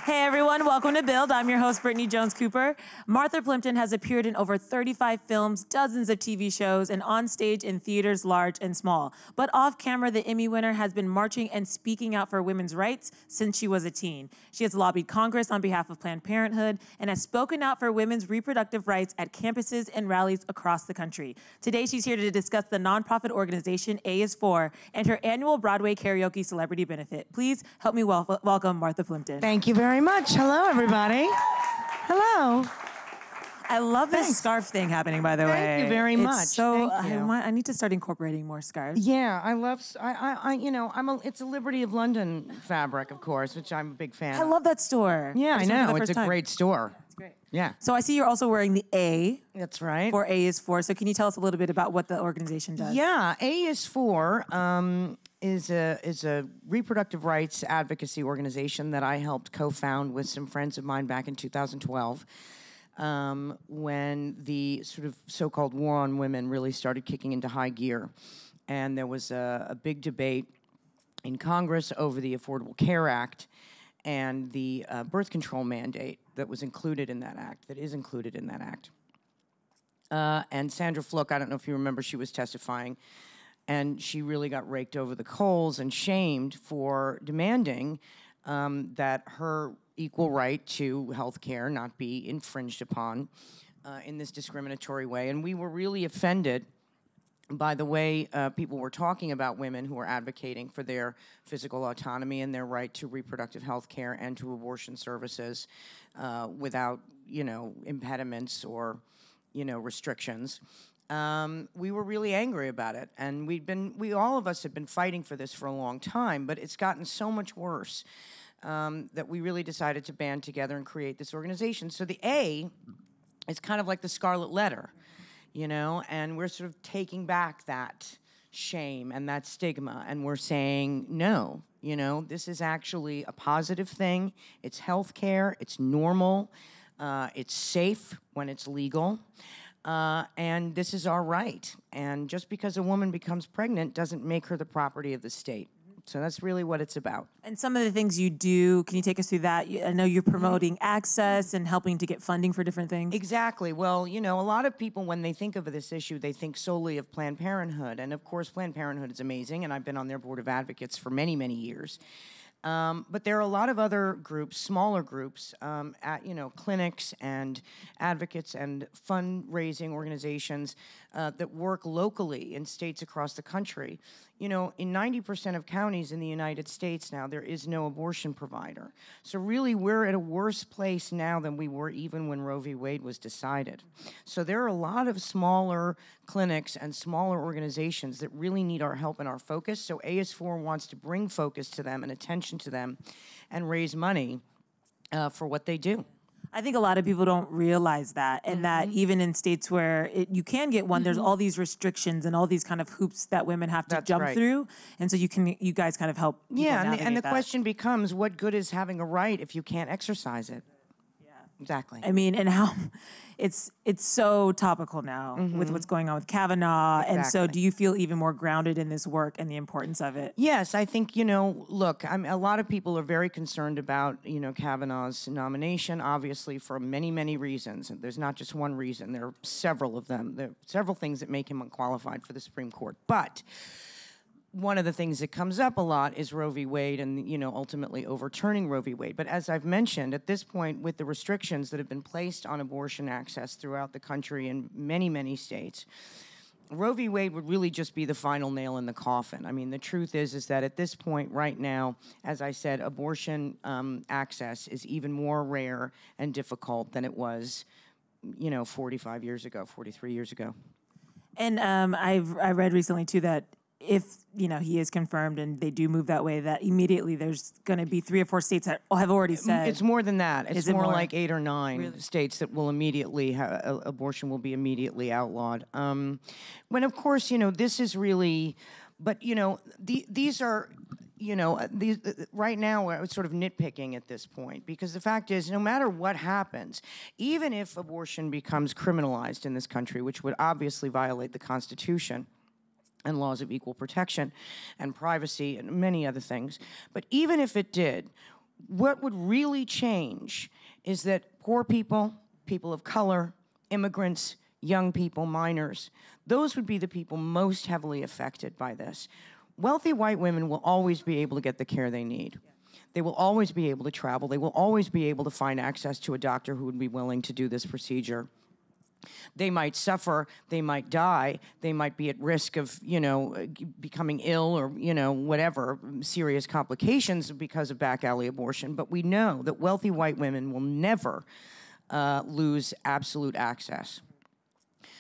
Hey everyone, welcome to Build. I'm your host, Brittany Jones-Cooper. Martha Plimpton has appeared in over 35 films, dozens of TV shows, and on stage in theaters large and small. But off camera, the Emmy winner has been marching and speaking out for women's rights since she was a teen. She has lobbied Congress on behalf of Planned Parenthood and has spoken out for women's reproductive rights at campuses and rallies across the country. Today, she's here to discuss the nonprofit organization A is For and her annual Broadway Karaoke celebrity benefit. Please help me welcome Martha Plimpton. Thank you very much. Hello, everybody. Hello. I love this scarf thing happening, by the way. Thank you very much. So Thank you. I need to start incorporating more scarves. Yeah, I love. It's a Liberty of London fabric, of course, which I'm a big fan. I love that store. Yeah, I know. It's a great store. It's great. Yeah. So I see you're also wearing the A. That's right. For A is For. So can you tell us a little bit about what the organization does? Yeah, A is For is a reproductive rights advocacy organization that I helped co-found with some friends of mine back in 2012. When the sort of so-called war on women really started kicking into high gear. And there was a big debate in Congress over the Affordable Care Act and the birth control mandate that was included in that act, that is included in that act. And Sandra Fluke, I don't know if you remember, she was testifying, and she really got raked over the coals and shamed for demanding that her equal right to health care not be infringed upon in this discriminatory way. And we were really offended by the way people were talking about women who were advocating for their physical autonomy and their right to reproductive health care and to abortion services without, impediments or, restrictions. We were really angry about it, and all of us had been fighting for this for a long time, but it's gotten so much worse that we really decided to band together and create this organization. So the A is kind of like the scarlet letter, and we're sort of taking back that shame and that stigma, and we're saying, no, this is actually a positive thing. It's healthcare, it's normal, it's safe when it's legal, and this is our right. And just because a woman becomes pregnant doesn't make her the property of the state. So that's really what it's about. And some of the things you do, can you take us through that? I know you're promoting access and helping to get funding for different things. Exactly. Well, a lot of people, when they think of this issue, they think solely of Planned Parenthood. And of course, Planned Parenthood is amazing, and I've been on their board of advocates for many, many years. But there are a lot of other groups, smaller groups, clinics and advocates and fundraising organizations that work locally in states across the country. In 90% of counties in the United States now, there is no abortion provider. So really, we're at a worse place now than we were even when Roe v. Wade was decided. So there are a lot of smaller clinics and smaller organizations that really need our help and our focus. So A is For wants to bring focus to them and attention to them and raise money for what they do. I think a lot of people don't realize that, and that even in states where you can get one, there's all these restrictions and all these kind of hoops that women have to jump through, and so you guys kind of help people navigate and the that. question becomes, what good is having a right if you can't exercise it? Yeah, exactly. I mean, and how it's so topical now with what's going on with Kavanagh, and so do you feel even more grounded in this work and the importance of it? Yes, I think, look, a lot of people are very concerned about, Kavanagh's nomination, obviously, for many, many reasons. And there's not just one reason. There are several of them. There are several things that make him unqualified for the Supreme Court. But one of the things that comes up a lot is Roe v. Wade and, ultimately overturning Roe v. Wade. But as I've mentioned, at this point, with the restrictions that have been placed on abortion access throughout the country in many, many states, Roe v. Wade would really just be the final nail in the coffin. I mean, the truth is that at this point right now, as I said, abortion access is even more rare and difficult than it was, 45 years ago, 43 years ago. And I read recently, too, that if, he is confirmed and they do move that way, that immediately there's going to be 3 or 4 states that have already said. It's more than that. It's more like 8 or 9 states that will immediately abortion will be immediately outlawed. When of course, this is really, but these are, right now we're sort of nitpicking at this point, because the fact is, no matter what happens, even if abortion becomes criminalized in this country, which would obviously violate the Constitution and laws of equal protection and privacy and many other things. But even if it did, what would really change is that poor people, people of color, immigrants, young people, minors, those would be the people most heavily affected by this. Wealthy white women will always be able to get the care they need. They will always be able to travel. They will always be able to find access to a doctor who would be willing to do this procedure. They might suffer, they might die, they might be at risk of, becoming ill or, whatever, serious complications because of back alley abortion. But we know that wealthy white women will never lose absolute access.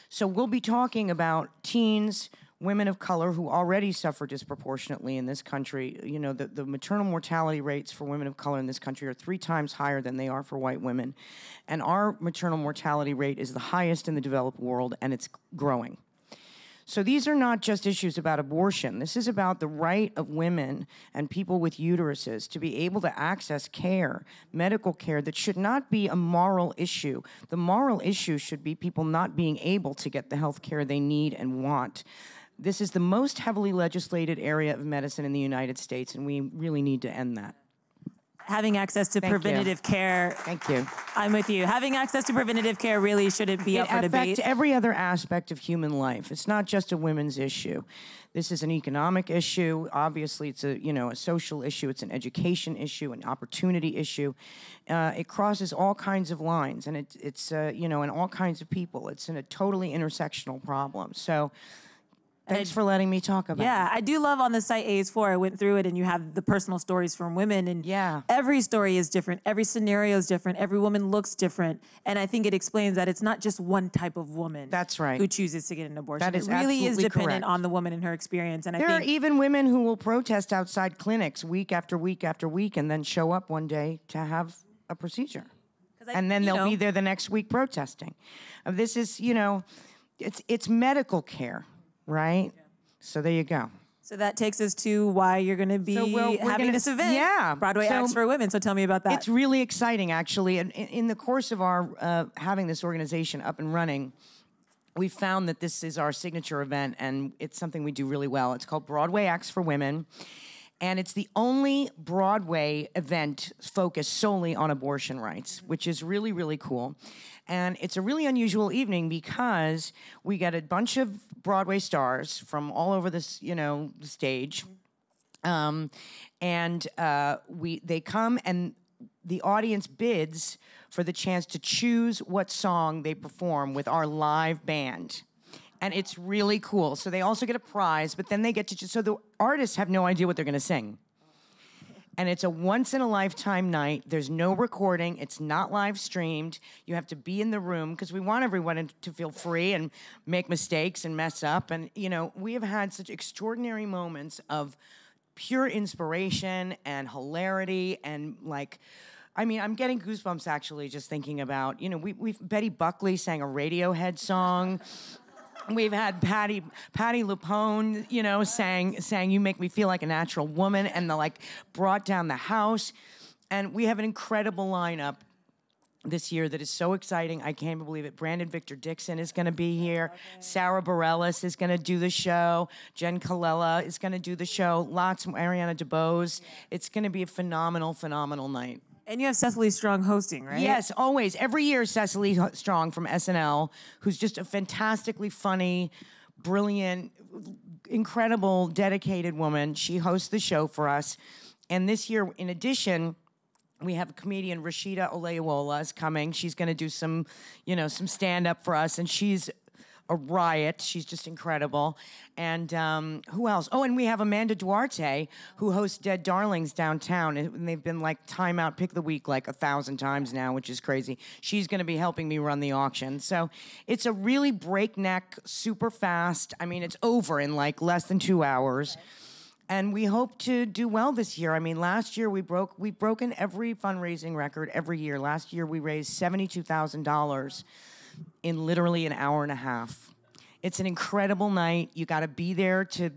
So we'll be talking about teens, women of color who already suffer disproportionately in this country. The maternal mortality rates for women of color in this country are 3 times higher than they are for white women. And our maternal mortality rate is the highest in the developed world, and it's growing. So these are not just issues about abortion. This is about the right of women and people with uteruses to be able to access care, medical care, that should not be a moral issue. The moral issue should be people not being able to get the health care they need and want. This is the most heavily legislated area of medicine in the United States, and we really need to end that. Having access to preventative care. Thank you. I'm with you. Having access to preventative care really shouldn't be up for debate. It affects every other aspect of human life. It's not just a women's issue. This is an economic issue. Obviously, it's a social issue. It's an education issue, an opportunity issue. It crosses all kinds of lines, and it's and all kinds of people. It's a totally intersectional problem. So. Thanks for letting me talk about it. Yeah, I do love on the site AA's4, I went through it, and you have the personal stories from women, and every story is different, every scenario is different, every woman looks different, and I think it explains that it's not just one type of woman who chooses to get an abortion. That is it really is dependent correct. on the woman and her experience. And there are even women who will protest outside clinics week after week after week and then show up one day to have a procedure. And then they'll be there the next week protesting. This is, it's medical care. Right? Yeah. So there you go. So that takes us to why you're going to be having this event. Yeah. Broadway Acts for Women. So tell me about that. It's really exciting, actually. And in the course of our having this organization up and running, we found that this is our signature event, and it's something we do really well. It's called Broadway Acts for Women. And it's the only Broadway event focused solely on abortion rights, which is really, really cool. And it's a really unusual evening because we get a bunch of Broadway stars from all over this, the stage. They come and the audience bids for the chance to choose what song they perform with our live band. And it's really cool. So they also get a prize, but then they get to so the artists have no idea what they're going to sing. And it's a once-in-a-lifetime night. There's no recording. It's not live streamed. You have to be in the room because we want everyone to feel free and make mistakes and mess up. And, we have had such extraordinary moments of pure inspiration and hilarity and, I'm getting goosebumps, actually, just thinking about, Betty Buckley sang a Radiohead song. We've had Patty LuPone, sang "You Make Me Feel Like a Natural Woman," and brought down the house. And we have an incredible lineup this year that is so exciting. I can't believe it. Brandon Victor Dixon is going to be here. Okay. Sarah Bareilles is going to do the show. Jen Colella is going to do the show. Lots of Ariana DeBose. Yeah. It's going to be a phenomenal, phenomenal night. And you have Cecily Strong hosting, right? Yes, always. Every year, Cecily Strong from SNL, who's just a fantastically funny, brilliant, incredible, dedicated woman. She hosts the show for us. And this year, in addition, we have comedian Rashida Olayiwola is coming. She's going to do some stand-up for us, and she's a riot. She's just incredible. And who else? Oh, and we have Amanda Duarte, who hosts Dead Darlings downtown, and they've been Time Out Pick the Week 1,000 times now, which is crazy. She's going to be helping me run the auction. So it's a really breakneck, super fast. It's over in less than 2 hours. And we hope to do well this year. Last year we've broken every fundraising record every year. Last year we raised $72,000 in literally an hour and a half. It's an incredible night. You got to be there to,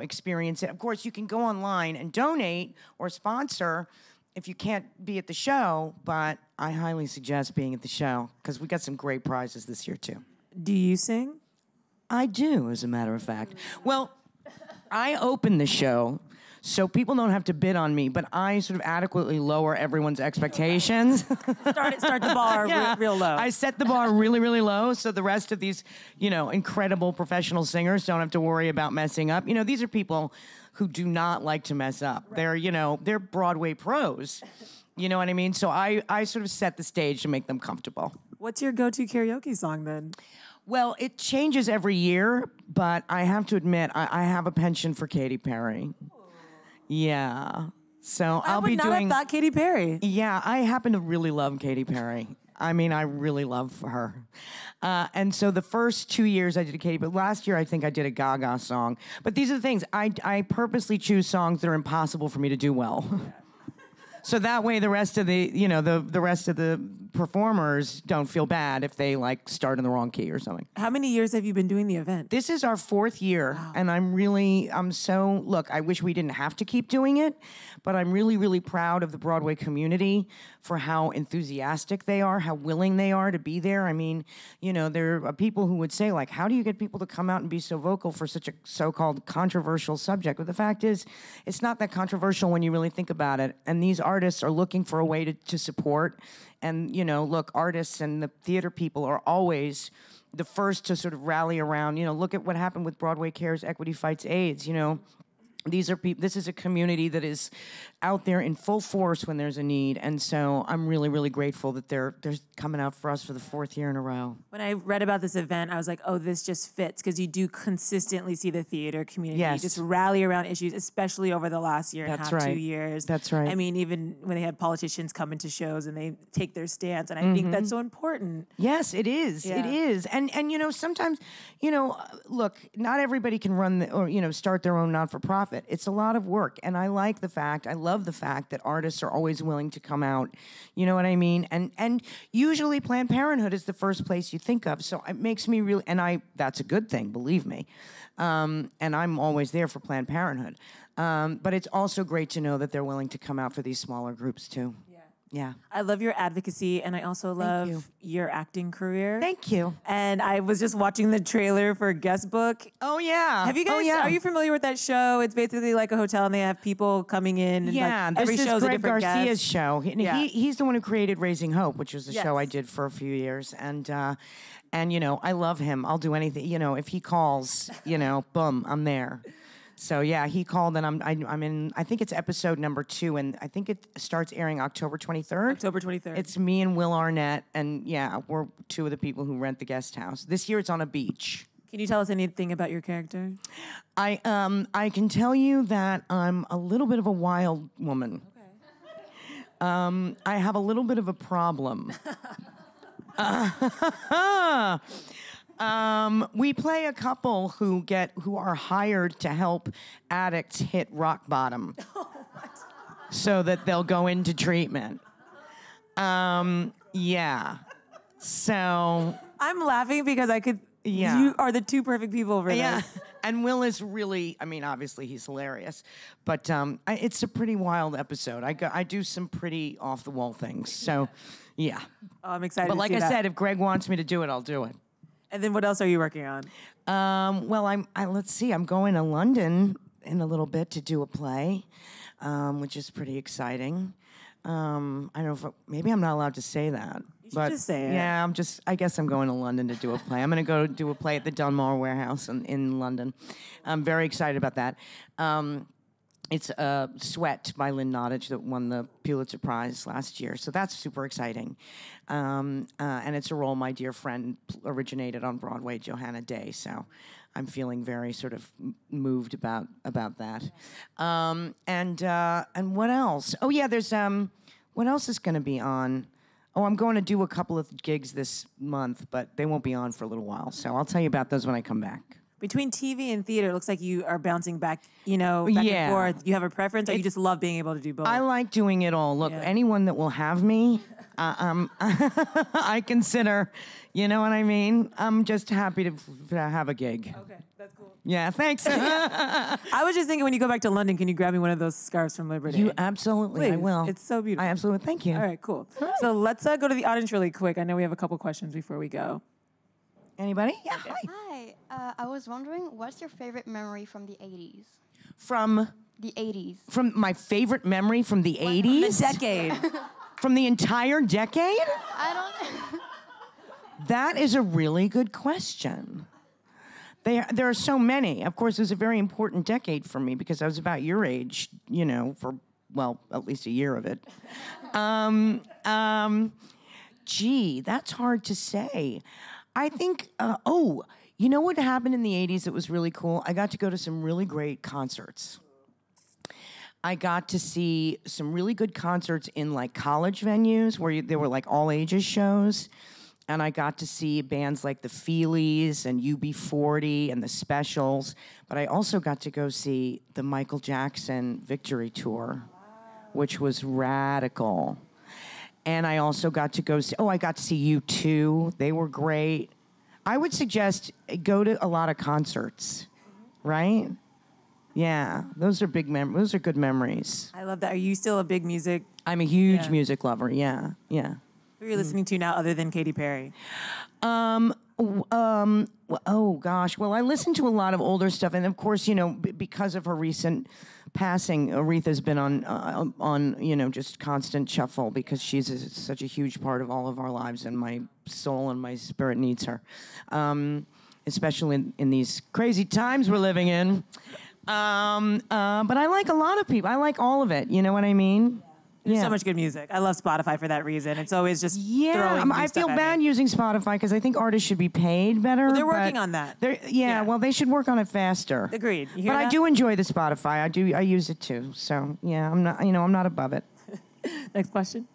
experience it. Of course, you can go online and donate or sponsor if you can't be at the show, but I highly suggest being at the show because we got some great prizes this year too. Do you sing? I do, as a matter of fact. Well, I open the show, So people don't have to bid on me, but I sort of adequately lower everyone's expectations. Start the bar real low. I set the bar really, really low so the rest of these, incredible professional singers don't have to worry about messing up. These are people who do not like to mess up. Right. They're Broadway pros. You know what I mean? So I sort of set the stage to make them comfortable. What's your go-to karaoke song then? Well, it changes every year, but I have to admit, I have a penchant for Katy Perry. Yeah. So I'll be doing... I would not have thought Katy Perry. Yeah, I happen to really love Katy Perry. I mean, I really love her. And so the first 2 years I did a Katy, but last year I think I did a Gaga song. But these are the things. I purposely choose songs that are impossible for me to do well. So that way the rest of the, the rest of the performers don't feel bad if they start in the wrong key or something. How many years have you been doing the event? This is our 4th year. Wow. And look, I wish we didn't have to keep doing it, but I'm really, really proud of the Broadway community for how enthusiastic they are, how willing they are to be there. I mean, there are people who would say how do you get people to come out and be so vocal for such a so-called controversial subject? But the fact is, it's not that controversial when you really think about it. And these artists are looking for a way to support. And, look, artists and the theater people are always the first to sort of rally around. Look at what happened with Broadway Cares, Equity Fights AIDS, These are people. This is a community that is out there in full force when there's a need, and so I'm really, really grateful that they're coming out for us for the 4th year in a row. When I read about this event, I was like, oh, this just fits, because you do consistently see the theater community just rally around issues, especially over the last year and a half, 2 years. That's right. I mean, even when they have politicians come into shows and they take their stance, and I think that's so important. Yes, it is. Yeah. It is. And sometimes, look, not everybody can run or start their own not-for-profit. It's a lot of work, and I love the fact that artists are always willing to come out. You know what I mean? And usually Planned Parenthood is the first place you think of, so it makes me really, that's a good thing, believe me. And I'm always there for Planned Parenthood. But it's also great to know that they're willing to come out for these smaller groups too. Yeah. I love your advocacy, and I also love your acting career. Thank you. And I was just watching the trailer for Guest Book. Oh, yeah. Have you guys, are you familiar with that show? It's basically like a hotel, and they have people coming in. And every this show's is a Greg different Garcia's guest. show. He's the one who created Raising Hope, which was a show I did for a few years. And I love him. I'll do anything. If he calls, boom, I'm there. So yeah, he called, and I'm in. I think it's episode number 2, and I think it starts airing October 23rd. October 23rd. It's me and Will Arnett, and we're 2 of the people who rent the guest house. This year, it's on a beach. Can you tell us anything about your character? I can tell you that I'm a little bit of a wild woman. Okay. I have a little bit of a problem. We play a couple who are hired to help addicts hit rock bottom so that they'll go into treatment. Yeah. So I'm laughing because you are the 2 perfect people for this. And Will is really, obviously he's hilarious, but it's a pretty wild episode. I do some pretty off-the-wall things, so yeah. Oh, I'm excited But to like see I that. said, if Greg wants me to do it, I'll do it. And then what else are you working on? Well, let's see. I'm going to London in a little bit to do a play, which is pretty exciting. I don't know if maybe I'm not allowed to say that. You should just say it. Yeah, I guess I'm going to London to do a play. I'm going to go do a play at the Dunmore Warehouse in London. I'm very excited about that. It's Sweat by Lynn Nottage that won the Pulitzer Prize last year. So that's super exciting. And it's a role my dear friend originated on Broadway, Johanna Day. So I'm feeling very sort of moved about that. And what else? Oh, yeah, there's, what else is going to be on? Oh, I'm going to do a couple of gigs this month, but they won't be on for a little while. So I'll tell you about those when I come back. Between TV and theater, it looks like you are bouncing back, back and forth. You have a preference, or you just love being able to do both? I like doing it all. Look, anyone that will have me, I consider, you know what I mean? I'm just happy to have a gig. Okay, that's cool. Yeah, thanks. I was just thinking, when you go back to London, can you grab me one of those scarves from Liberty? Absolutely, Please. I will. It's so beautiful. I absolutely, thank you. All right, cool. So let's go to the audience really quick. I know we have a couple questions before we go. Anybody? Yeah, Hi. I was wondering, what's your favorite memory from the 80s? From The 80s. From my favorite memory from the 80s? The decade. From the entire decade? I don't. That is a really good question. There are so many. Of course, it was a very important decade for me because I was about your age, you know, for, well, at least a year of it. Gee, that's hard to say. I think, you know what happened in the 80s that was really cool? I got to go to some really great concerts. I got to see some really good concerts in like college venues where there were like all ages shows. And I got to see bands like the Feelies and UB40 and the Specials. But I also got to go see the Michael Jackson Victory Tour, which was radical. And I also got to go see, I got to see U2. They were great. I would suggest go to a lot of concerts, right? Yeah, those are those are good memories. I love that. Are you still a big music? I'm a huge music lover, yeah. Who are you listening to now other than Katy Perry? Oh gosh, well I listen to a lot of older stuff, and of course, you know, because of her recent passing, Aretha's been on you know, just constant shuffle because she's such a huge part of all of our lives, and my soul and my spirit needs her, especially in these crazy times we're living in. But I like a lot of people. I like all of it. You know what I mean? There's so much good music. I love Spotify for that reason. It's always just throwing new I feel stuff at bad me. using Spotify because I think artists should be paid better. Well, they're working on that. Well, they should work on it faster. Agreed. You hear But that? I do enjoy the Spotify. I use it too. So yeah, I'm not above it. Next question.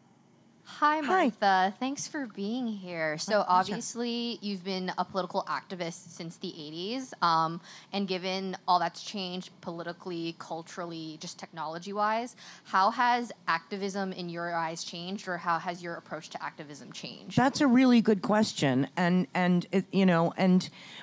Hi, Martha. Thanks for being here. So obviously, you've been a political activist since the 80s. And given all that's changed politically, culturally, just technology-wise, how has activism in your eyes changed, or how has your approach to activism changed? That's a really good question, and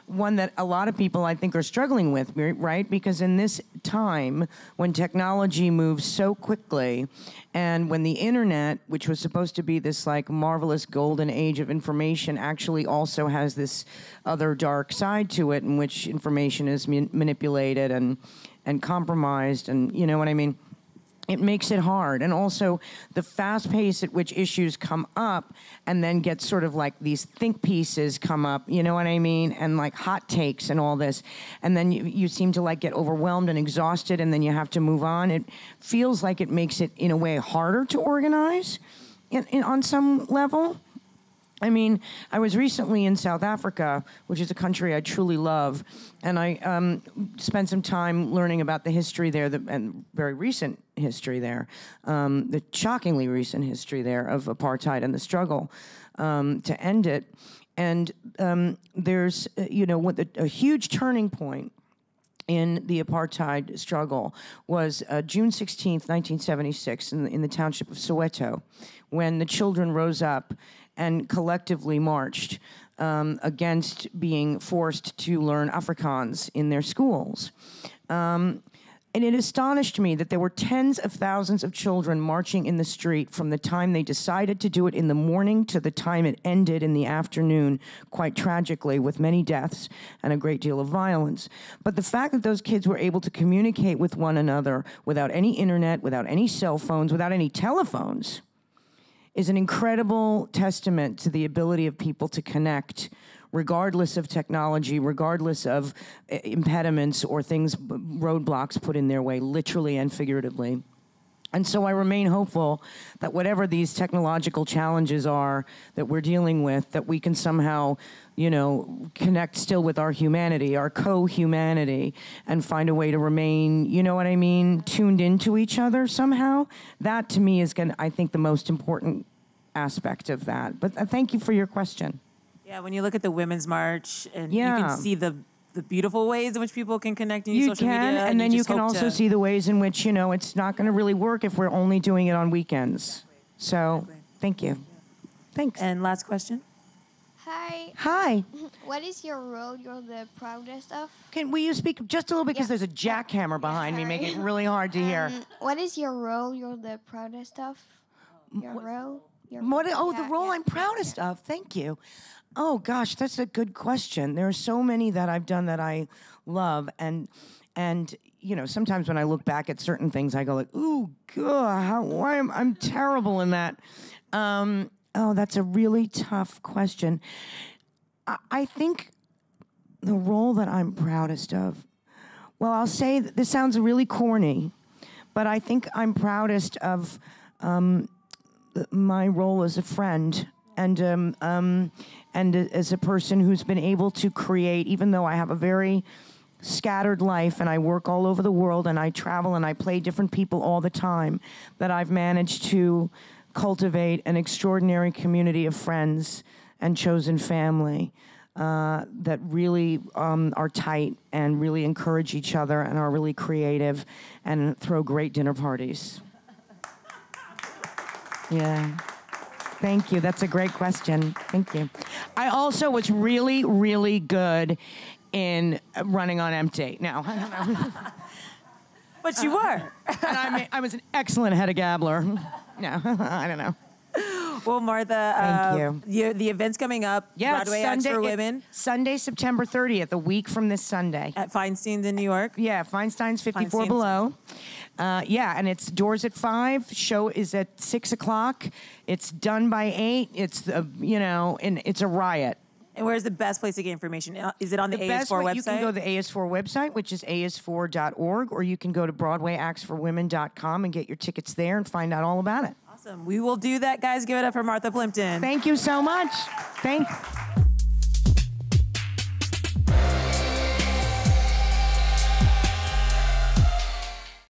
one that a lot of people I think are struggling with, right? Because in this time when technology moves so quickly, and when the internet, which was supposed to be this like marvelous golden age of information, actually also has this other dark side to it, in which information is manipulated and compromised, and you know what I mean? It makes it hard. And also the fast pace at which issues come up and then get sort of like these think pieces come up, you know what I mean? And like hot takes and all this. And then you seem to like get overwhelmed and exhausted, and then you have to move on. It feels like it makes it in a way harder to organize on some level. I mean, I was recently in South Africa, which is a country I truly love, and I spent some time learning about the history there, and very recent history there, the shockingly recent history there of apartheid and the struggle to end it. And there's, a huge turning point in the apartheid struggle was June 16th, 1976, in the township of Soweto, when the children rose up and collectively marched against being forced to learn Afrikaans in their schools. And it astonished me that there were tens of thousands of children marching in the street from the time they decided to do it in the morning to the time it ended in the afternoon, quite tragically, with many deaths and a great deal of violence. But the fact that those kids were able to communicate with one another without any internet, without any cell phones, without any telephones, is an incredible testament to the ability of people to connect regardless of technology, regardless of impediments or roadblocks put in their way, literally and figuratively. And so I remain hopeful that whatever these technological challenges are that we're dealing with, that we can somehow, connect still with our humanity, our co-humanity, and find a way to remain, tuned into each other somehow. That, to me, is, I think, the most important aspect of that. But thank you for your question. Yeah, when you look at the Women's March, and you can see the beautiful ways in which people can connect and use social media. And then you can also see the ways in which, it's not going to really work if we're only doing it on weekends. So, thank you. Thanks. And last question. Hi. Hi. What is your role you're the proudest of? Will you speak just a little bit, because there's a jackhammer behind me, making it really hard to hear. What is your role you're the proudest of? Your role? The role I'm proudest of. Thank you. Oh gosh, that's a good question. There are so many that I've done that I love, and you know, sometimes when I look back at certain things, I go like, ooh, God, I'm terrible in that. That's a really tough question. I think the role that I'm proudest of, well, I'll say that this sounds really corny, but I think I'm proudest of my role as a friend and as a person who's been able to create, even though I have a very scattered life and I work all over the world and I travel and I play different people all the time, that I've managed to cultivate an extraordinary community of friends and chosen family that really are tight and really encourage each other and are really creative and throw great dinner parties. Yeah. Thank you. That's a great question. Thank you. I also was really, really good in running on empty. Now, I don't know. But you were. And I was an excellent head of gabbler. No, I don't know. Well, Martha, thank you. The event's coming up. Yeah, Broadway Acts for Women. Sunday, September 30th, a week from this Sunday. At Feinstein's in New York. Yeah, Feinstein's 54 Below. And it's doors at 5. Show is at 6 o'clock. It's done by 8. It's and it's a riot. And where's the best place to get information? Is it on the AS4 website? You can go to the AS4 website, which is as4.org, or you can go to BroadwayActsForWomen.com and get your tickets there and find out all about it. Awesome. We will do that, guys. Give it up for Martha Plimpton. Thank you so much.